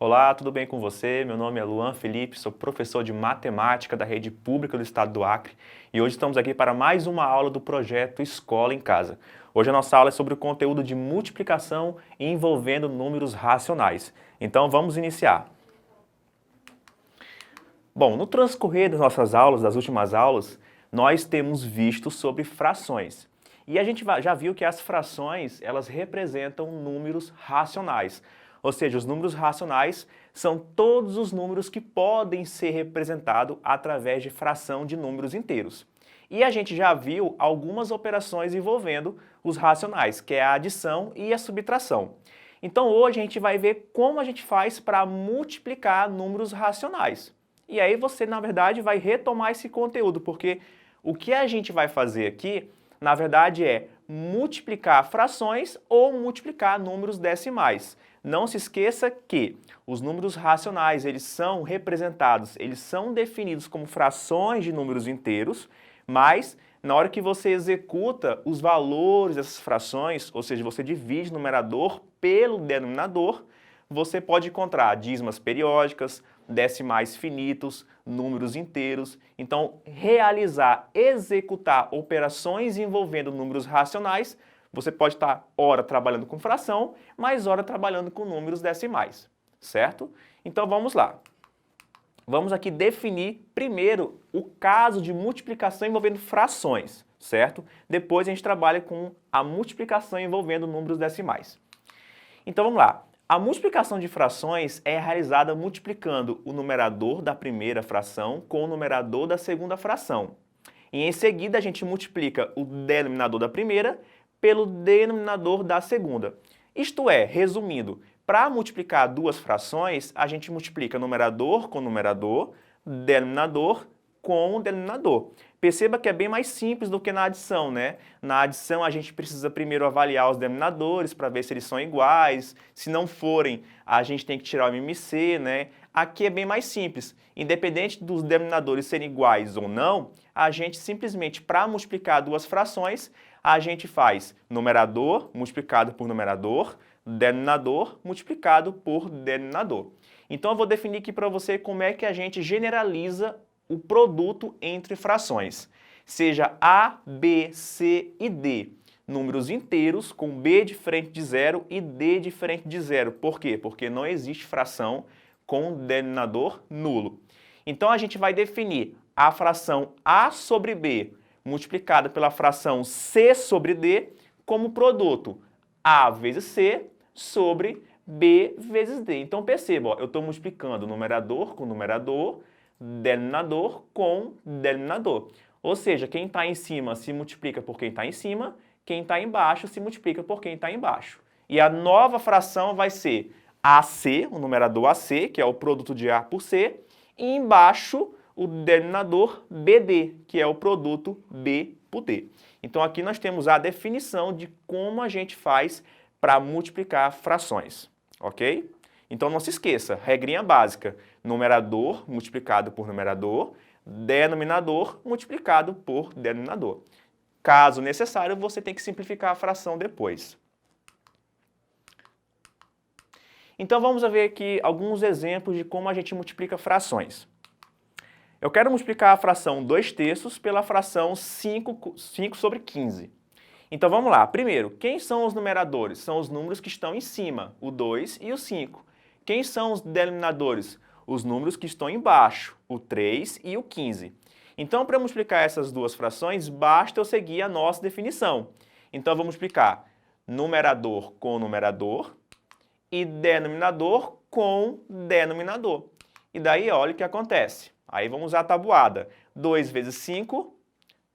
Olá, tudo bem com você? Meu nome é Luan Felipe, sou professor de matemática da Rede Pública do Estado do Acre e hoje estamos aqui para mais uma aula do projeto Escola em Casa. Hoje a nossa aula é sobre o conteúdo de multiplicação envolvendo números racionais. Então vamos iniciar. Bom, no transcorrer das nossas aulas, das últimas aulas, nós temos visto sobre frações. E a gente já viu que as frações, elas representam números racionais. Ou seja, os números racionais são todos os números que podem ser representados através de fração de números inteiros. E a gente já viu algumas operações envolvendo os racionais, que é a adição e a subtração. Então hoje a gente vai ver como a gente faz para multiplicar números racionais. E aí você, na verdade, vai retomar esse conteúdo, porque o que a gente vai fazer aqui, na verdade, é multiplicar frações ou multiplicar números decimais. Não se esqueça que os números racionais, eles são representados, eles são definidos como frações de números inteiros, mas na hora que você executa os valores dessas frações, ou seja, você divide o numerador pelo denominador, você pode encontrar dízimas periódicas, decimais finitos, números inteiros. Então, executar operações envolvendo números racionais, você pode estar, ora, trabalhando com fração, mas ora trabalhando com números decimais, certo? Então, vamos lá. Vamos aqui definir primeiro o caso de multiplicação envolvendo frações, certo? Depois a gente trabalha com a multiplicação envolvendo números decimais. Então, vamos lá. A multiplicação de frações é realizada multiplicando o numerador da primeira fração com o numerador da segunda fração. E em seguida a gente multiplica o denominador da primeira pelo denominador da segunda. Isto é, resumindo, para multiplicar duas frações, a gente multiplica numerador com numerador, denominador com o denominador. Perceba que é bem mais simples do que na adição, né? Na adição a gente precisa primeiro avaliar os denominadores para ver se eles são iguais. Se não forem, a gente tem que tirar o MMC, né? Aqui é bem mais simples. Independente dos denominadores serem iguais ou não, a gente simplesmente, para multiplicar duas frações, a gente faz numerador multiplicado por numerador, denominador multiplicado por denominador. Então eu vou definir aqui para você como é que a gente generaliza o produto entre frações, seja A, B, C e D, números inteiros com B diferente de zero e D diferente de zero. Por quê? Porque não existe fração com denominador nulo. Então a gente vai definir a fração A sobre B multiplicada pela fração C sobre D como produto A vezes C sobre B vezes D. Então perceba, ó, eu estou multiplicando numerador com numerador, denominador com denominador. Ou seja, quem está em cima se multiplica por quem está em cima, quem está embaixo se multiplica por quem está embaixo. E a nova fração vai ser AC, o numerador AC, que é o produto de A por C, e embaixo o denominador BD, que é o produto B por D. Então aqui nós temos a definição de como a gente faz para multiplicar frações, ok? Então não se esqueça, regrinha básica, numerador multiplicado por numerador, denominador multiplicado por denominador. Caso necessário, você tem que simplificar a fração depois. Então vamos ver aqui alguns exemplos de como a gente multiplica frações. Eu quero multiplicar a fração 2/3 pela fração 5 sobre 15. Então vamos lá. Primeiro, quem são os numeradores? São os números que estão em cima, o 2 e o 5. Quem são os denominadores? Os números que estão embaixo, o 3 e o 15. Então, para multiplicar essas duas frações, basta eu seguir a nossa definição. Então, eu vou multiplicar numerador com numerador e denominador com denominador. E daí, olha o que acontece. Aí vamos usar a tabuada. 2 vezes 5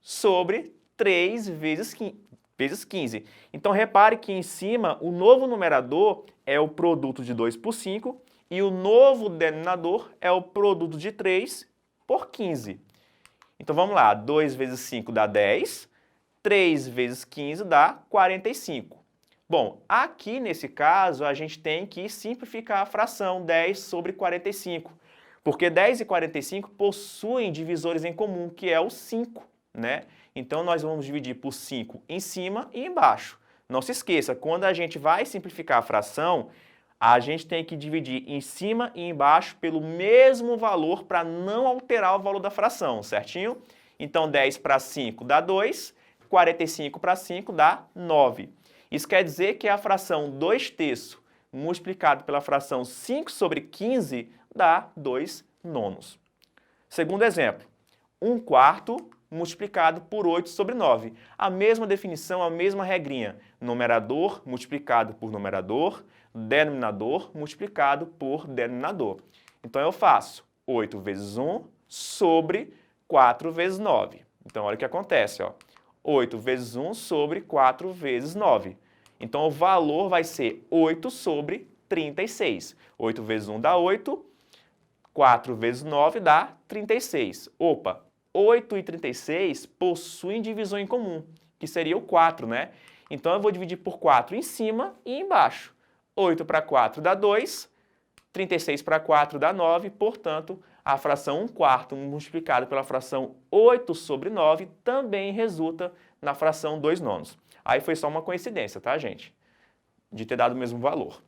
sobre 3 vezes 15. Então, repare que em cima, o novo numerador é o produto de 2 por 5 e o novo denominador é o produto de 3 por 15. Então, vamos lá. 2 vezes 5 dá 10, 3 vezes 15 dá 45. Bom, aqui nesse caso, a gente tem que simplificar a fração 10 sobre 45, porque 10 e 45 possuem divisores em comum, que é o 5, né? Então, nós vamos dividir por 5 em cima e embaixo. Não se esqueça, quando a gente vai simplificar a fração, a gente tem que dividir em cima e embaixo pelo mesmo valor para não alterar o valor da fração, certinho? Então, 10 para 5 dá 2, 45 para 5 dá 9. Isso quer dizer que a fração 2/3 multiplicado pela fração 5 sobre 15 dá 2 nonos. Segundo exemplo, 1/4 multiplicado por 8 sobre 9. A mesma definição, a mesma regrinha. Numerador multiplicado por numerador, denominador multiplicado por denominador. Então eu faço 8 vezes 1 sobre 4 vezes 9. Então olha o que acontece, ó. 8 vezes 1 sobre 4 vezes 9. Então o valor vai ser 8 sobre 36. 8 vezes 1 dá 8, 4 vezes 9 dá 36. Opa, 8 e 36 possuem divisão em comum, que seria o 4, né? Então eu vou dividir por 4 em cima e embaixo. 8 para 4 dá 2, 36 para 4 dá 9, portanto, a fração 1/4 multiplicado pela fração 8 sobre 9 também resulta na fração 2 nonos. Aí foi só uma coincidência, tá, gente? De ter dado o mesmo valor.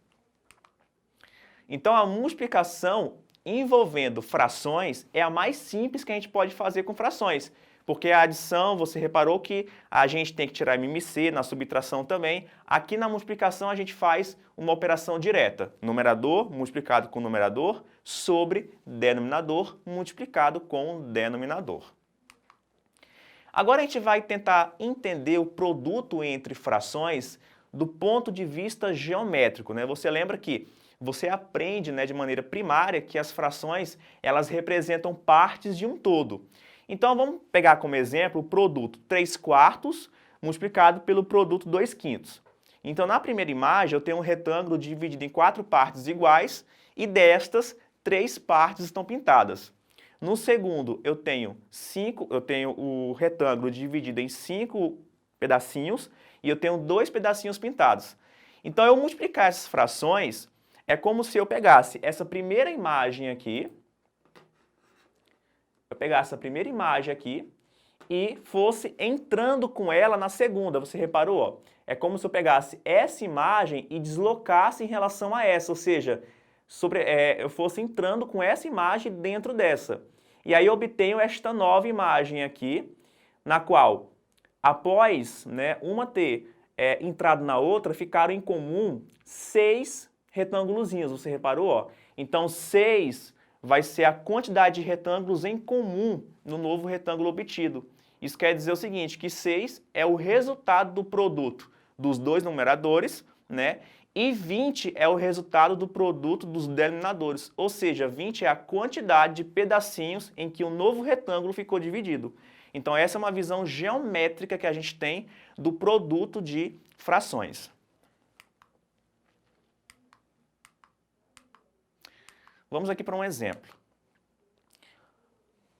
Então, a multiplicação envolvendo frações é a mais simples que a gente pode fazer com frações, porque a adição, você reparou que a gente tem que tirar MMC, na subtração também. Aqui na multiplicação a gente faz uma operação direta, numerador multiplicado com numerador sobre denominador multiplicado com denominador. Agora a gente vai tentar entender o produto entre frações do ponto de vista geométrico, né? Você lembra que você aprende, né, de maneira primária que as frações elas representam partes de um todo. Então vamos pegar como exemplo o produto 3/4 multiplicado pelo produto 2/5. Então na primeira imagem eu tenho um retângulo dividido em 4 partes iguais e destas 3 partes estão pintadas. No segundo eu tenho o retângulo dividido em 5 pedacinhos e eu tenho 2 pedacinhos pintados. Então eu multiplicar essas frações é como se eu pegasse essa primeira imagem aqui, e fosse entrando com ela na segunda. Você reparou? Ó? É como se eu pegasse essa imagem e deslocasse em relação a essa, ou seja, eu fosse entrando com essa imagem dentro dessa. E aí eu obtenho esta nova imagem aqui, na qual, após, né, uma ter entrado na outra, ficaram em comum 6 retângulozinhos, você reparou? Ó? Então 6 vai ser a quantidade de retângulos em comum no novo retângulo obtido. Isso quer dizer o seguinte, que 6 é o resultado do produto dos dois numeradores, né? E 20 é o resultado do produto dos denominadores, ou seja, 20 é a quantidade de pedacinhos em que o novo retângulo ficou dividido. Então essa é uma visão geométrica que a gente tem do produto de frações. Vamos aqui para um exemplo.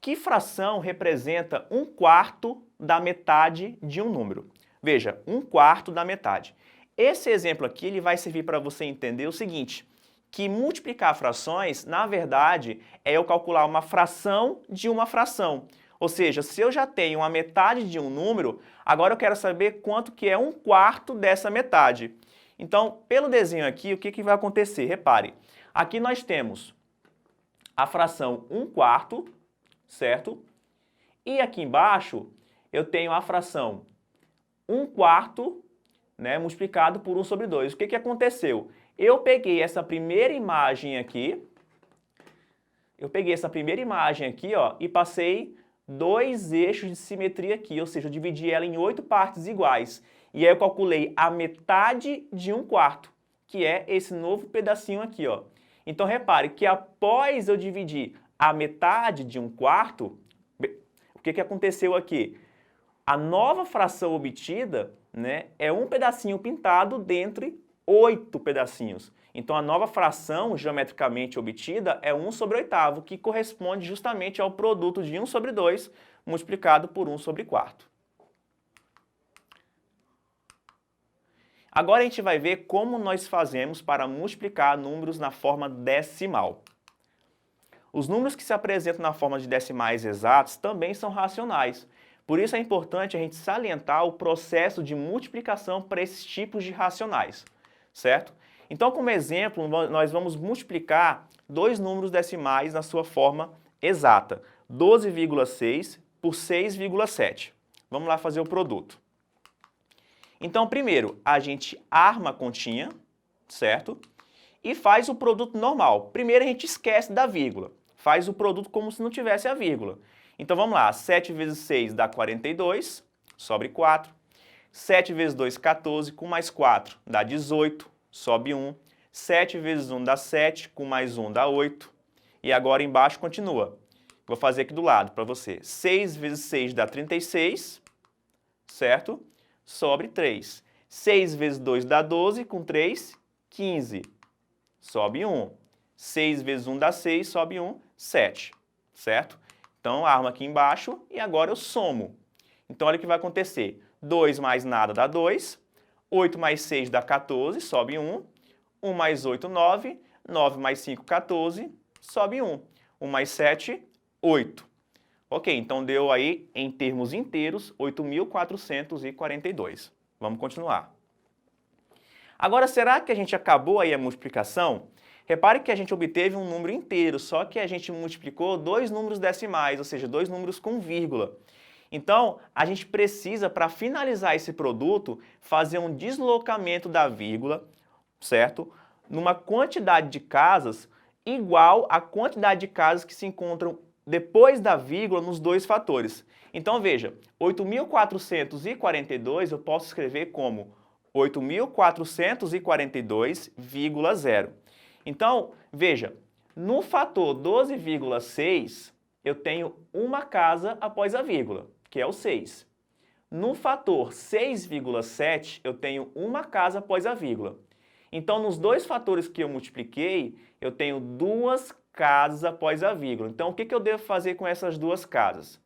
Que fração representa 1/4 da metade de um número? Veja, 1/4 da metade. Esse exemplo aqui ele vai servir para você entender o seguinte, que multiplicar frações, na verdade, é eu calcular uma fração de uma fração. Ou seja, se eu já tenho a metade de um número, agora eu quero saber quanto que é 1/4 dessa metade. Então, pelo desenho aqui, o que vai acontecer? Repare, aqui nós temos a fração 1/4, certo? E aqui embaixo eu tenho a fração 1/4, né, multiplicado por 1 sobre 2. O que aconteceu? Eu peguei essa primeira imagem aqui, ó, e passei 2 eixos de simetria aqui, ou seja, eu dividi ela em 8 partes iguais. E aí eu calculei a metade de 1/4, que é esse novo pedacinho aqui, ó. Então, repare que após eu dividir a metade de 1/4, o que aconteceu aqui? A nova fração obtida, né, é um pedacinho pintado dentre 8 pedacinhos. Então, a nova fração geometricamente obtida é 1 sobre 8º, que corresponde justamente ao produto de 1 sobre 2 multiplicado por 1 sobre 4. Agora a gente vai ver como nós fazemos para multiplicar números na forma decimal. Os números que se apresentam na forma de decimais exatos também são racionais. Por isso é importante a gente salientar o processo de multiplicação para esses tipos de racionais, certo? Então, como exemplo, nós vamos multiplicar dois números decimais na sua forma exata. 12,6 por 6,7. Vamos lá fazer o produto. Então, primeiro, a gente arma a continha, certo? E faz o produto normal. Primeiro, a gente esquece da vírgula. Faz o produto como se não tivesse a vírgula. Então, vamos lá. 7 vezes 6 dá 42, sobe 4. 7 vezes 2, 14, com mais 4 dá 18, sobe 1. 7 vezes 1 dá 7, com mais 1 dá 8. E agora embaixo continua. Vou fazer aqui do lado para você. 6 vezes 6 dá 36, certo? Sobre 3. 6 vezes 2 dá 12, com 3, 15. Sobe 1. 6 vezes 1 dá 6, sobe 1, 7. Certo? Então, arma aqui embaixo e agora eu somo. Então, olha o que vai acontecer. 2 mais nada dá 2. 8 mais 6 dá 14, sobe 1. 1 mais 8, 9. 9 mais 5, 14, sobe 1. 1 mais 7, 8. Ok, então deu aí, em termos inteiros, 8.442. Vamos continuar. Agora, será que a gente acabou aí a multiplicação? Repare que a gente obteve um número inteiro, só que a gente multiplicou dois números decimais, ou seja, dois números com vírgula. Então, a gente precisa, para finalizar esse produto, fazer um deslocamento da vírgula, certo? Numa quantidade de casas igual à quantidade de casas que se encontram depois da vírgula nos dois fatores. Então, veja, 8.442 eu posso escrever como 8.442,0. Então, veja, no fator 12,6, eu tenho uma casa após a vírgula, que é o 6. No fator 6,7, eu tenho uma casa após a vírgula. Então, nos dois fatores que eu multipliquei, eu tenho duas casas após a vírgula. Então, o que eu devo fazer com essas duas casas?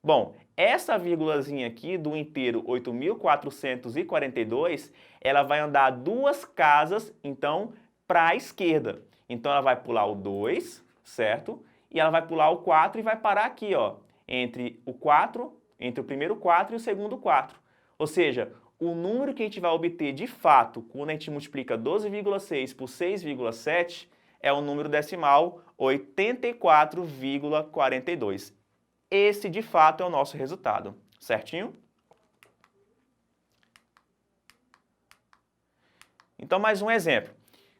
Bom, essa vírgulazinha aqui do inteiro 8.442, ela vai andar duas casas, então, para a esquerda. Então, ela vai pular o 2, certo? E ela vai pular o 4 e vai parar aqui, ó, entre o 4, entre o primeiro 4 e o segundo 4. Ou seja, o número que a gente vai obter de fato, quando a gente multiplica 12,6 por 6,7, é o número decimal 84,42. Esse, de fato, é o nosso resultado. Certinho? Então, mais um exemplo.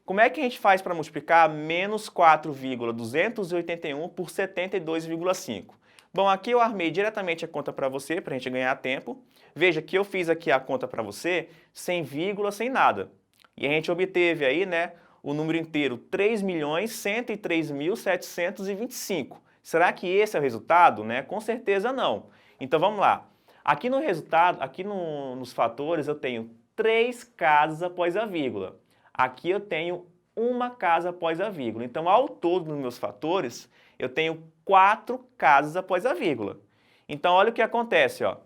Como é que a gente faz para multiplicar menos 4,281 por 72,5? Bom, aqui eu armei diretamente a conta para você, para a gente ganhar tempo. Veja que eu fiz aqui a conta para você sem vírgula, sem nada. E a gente obteve aí, né, o número inteiro 3.103.725. Será que esse é o resultado? Né? Com certeza não. Então vamos lá. Aqui no resultado, aqui nos fatores, eu tenho 3 casas após a vírgula. Aqui eu tenho uma casa após a vírgula. Então, ao todo nos meus fatores, eu tenho 4 casas após a vírgula. Então, olha o que acontece, ó.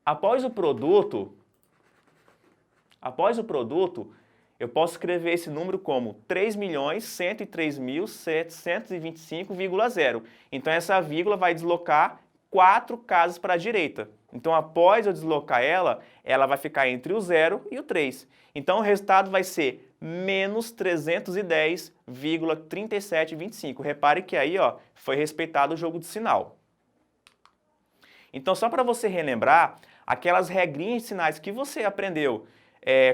Após o produto, eu posso escrever esse número como 3.103.725,0. Então, essa vírgula vai deslocar 4 casas para a direita. Então, após eu deslocar ela, ela vai ficar entre o 0 e o 3. Então, o resultado vai ser menos 310,3725. Repare que aí, ó, foi respeitado o jogo de sinal. Então, só para você relembrar, aquelas regrinhas de sinais que você aprendeu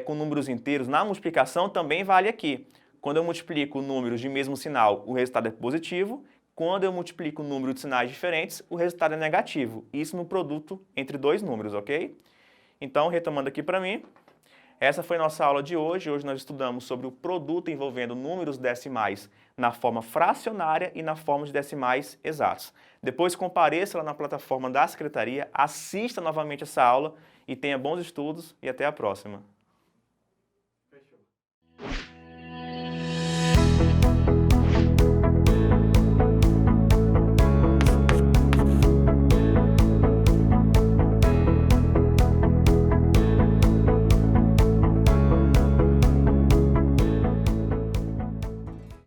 com números inteiros na multiplicação também vale aqui. Quando eu multiplico números de mesmo sinal, o resultado é positivo. Quando eu multiplico o número de sinais diferentes, o resultado é negativo. Isso no produto entre dois números, ok? Então, retomando aqui para mim, essa foi nossa aula de hoje. Hoje nós estudamos sobre o produto envolvendo números decimais na forma fracionária e na forma de decimais exatos. Depois compareça lá na plataforma da Secretaria, assista novamente essa aula e tenha bons estudos e até a próxima. Fechou.